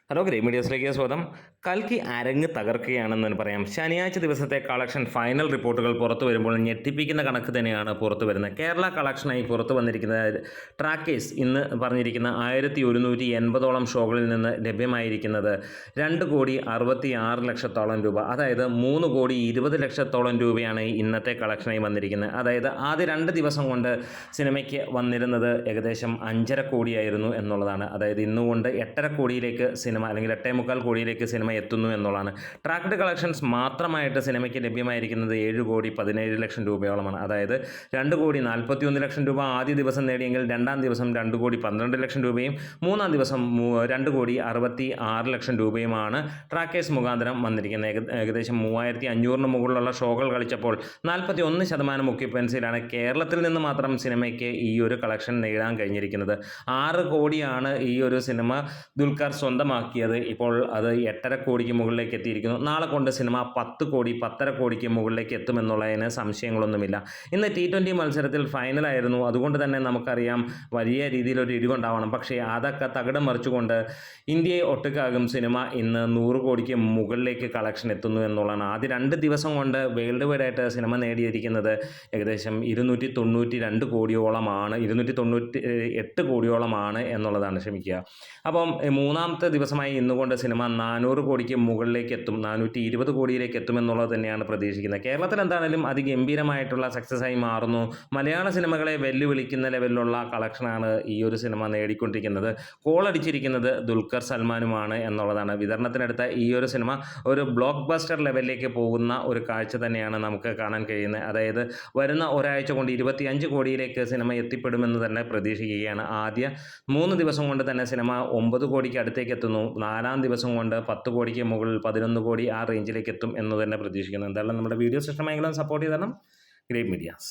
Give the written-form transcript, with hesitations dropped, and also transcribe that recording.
Hello great മീഡിയസിലേക്ക് സ്വാഗതം. കൽക്കി അരങ്ങ് തകർക്കുകയാണെന്ന് പറയാം. ശനിയാഴ്ച ദിവസത്തെ കളക്ഷൻ ഫൈനൽ റിപ്പോർട്ടുകൾ പുറത്തു വരുമ്പോൾ ഞെട്ടിപ്പിക്കുന്ന കണക്ക് തന്നെയാണ് പുറത്തു വരുന്നത്. കേരള കളക്ഷനായി പുറത്തു വന്നിരിക്കുന്നത് ട്രാക്കേഴ്സ് ഇന്ന് പറഞ്ഞിരിക്കുന്ന 1180ഓളം ഷോകളിൽ നിന്ന് ലഭ്യമായിരിക്കുന്നത് 2,66,00,000 രൂപ, അതായത് 3,20,00,000 രൂപയാണ് ഇന്നത്തെ കളക്ഷനായി വന്നിരിക്കുന്നത്. അതായത് ആദ്യ 2 ദിവസം കൊണ്ട് സിനിമയ്ക്ക് വന്നിരുന്നത് ഏകദേശം 5.5 കോടിയായിരുന്നു എന്നുള്ളതാണ്. അതായത് ഇന്നുകൊണ്ട് 8.5 കോടിയിലേക്ക് സിനിമ അല്ലെങ്കിൽ 8.25 കോടിയിലേക്ക് സിനിമ എത്തുന്നു എന്നുള്ളതാണ്. ട്രാക്ക്ഡ് കളക്ഷൻസ് മാത്രമായിട്ട് സിനിമയ്ക്ക് ലഭ്യമായിരിക്കുന്നത് 7,17,00,000 രൂപയോളമാണ്. അതായത് 2,41,00,000 രൂപ ആദ്യ ദിവസം നേടിയെങ്കിൽ രണ്ടാം ദിവസം 2,12,00,000 രൂപയും മൂന്നാം ദിവസം 2,66,00,000 രൂപയുമാണ് ട്രാക്കേഴ്സ് മുഖാന്തരം വന്നിരിക്കുന്നത്. ഏകദേശം 3,500 മുകളിലുള്ള ഷോകൾ കളിച്ചപ്പോൾ 41% ഒക്യുപ്പൻസിയിലാണ് കേരളത്തിൽ നിന്ന് മാത്രം സിനിമയ്ക്ക് ഈ ഒരു കളക്ഷൻ നേടാൻ കഴിഞ്ഞിരിക്കുന്നത്. 6 കോടിയാണ് ഈ ഒരു സിനിമ ദുൽഖർ സ്വന്തമാക്കിയത്. ഇപ്പോൾ അത് 8.5 കോടിക്ക് മുകളിലേക്ക് എത്തിയിരിക്കുന്നു. നാളെ കൊണ്ട് സിനിമ 10 കോടി 10.5 കോടിക്ക് മുകളിലേക്ക് എത്തുമെന്നുള്ളതിന് സംശയങ്ങളൊന്നുമില്ല. ഇന്ന് T20 മത്സരത്തിൽ ഫൈനലായിരുന്നു. അതുകൊണ്ട് തന്നെ നമുക്കറിയാം വലിയ രീതിയിലൊരു ഇടിവുണ്ടാവണം. പക്ഷേ അതൊക്കെ തകിടം മറിച്ചുകൊണ്ട് ഇന്ത്യയെ ഒട്ടുക്കാകും സിനിമ ഇന്ന് 100 കോടിക്ക് മുകളിലേക്ക് കളക്ഷൻ എത്തുന്നു എന്നുള്ളതാണ്. ആദ്യ 2 ദിവസം കൊണ്ട് വേൾഡ് വൈഡായിട്ട് സിനിമ നേടിയിരിക്കുന്നത് ഏകദേശം 292 കോടിയോളമാണ്, 298 കോടിയോളമാണ് എന്നുള്ളതാണ്. ക്ഷമിക്കുക. അപ്പം മൂന്നാമത്തെ ദിവസമായി ഇന്നുകൊണ്ട് സിനിമ 400 കോടിക്ക് മുകളിലേക്ക് എത്തും, 420 കോടിയിലേക്ക് എത്തുമെന്നുള്ളത് തന്നെയാണ് പ്രതീക്ഷിക്കുന്നത്. കേരളത്തിൽ എന്താണെങ്കിലും അതിഗംഭീരമായിട്ടുള്ള സക്സസ്സായി മാറുന്നു. മലയാള സിനിമകളെ വെല്ലുവിളിക്കുന്ന ലെവലിലുള്ള കളക്ഷനാണ് ഈ ഒരു സിനിമ നേടിക്കൊണ്ടിരിക്കുന്നത്. കോളടിച്ചിരിക്കുന്നത് ദുൽഖർ സൽമാനുമാണ് എന്നുള്ളതാണ്. വിതരണത്തിനെടുത്ത ഈ ഒരു സിനിമ ഒരു ബ്ലോക്ക് ബസ്റ്റർ ലെവലിലേക്ക് പോകുന്ന ഒരു കാഴ്ച തന്നെയാണ് നമുക്ക് കാണാൻ കഴിയുന്നത്. അതായത് വരുന്ന ഒരാഴ്ച കൊണ്ട് 25 കോടിയിലേക്ക് സിനിമ എത്തിപ്പെടുമെന്ന് തന്നെ പ്രതീക്ഷിക്കുകയാണ്. ആദ്യ 3 ദിവസം കൊണ്ട് തന്നെ സിനിമ 9 കോടിക്ക് അടുത്തേക്ക് എത്തുന്നു. 4-ാം ദിവസം കൊണ്ട് 10 കോടിക്ക് മുകളിൽ 11 കോടി ആ റേഞ്ചിലേക്ക് എത്തും എന്ന് തന്നെ പ്രതീക്ഷിക്കുന്നു. എന്തായാലും നമ്മുടെ വീഡിയോസ് ഇഷ്ടമായെങ്കിലും സപ്പോർട്ട് ചെയ്ത് തരണം. Great medias.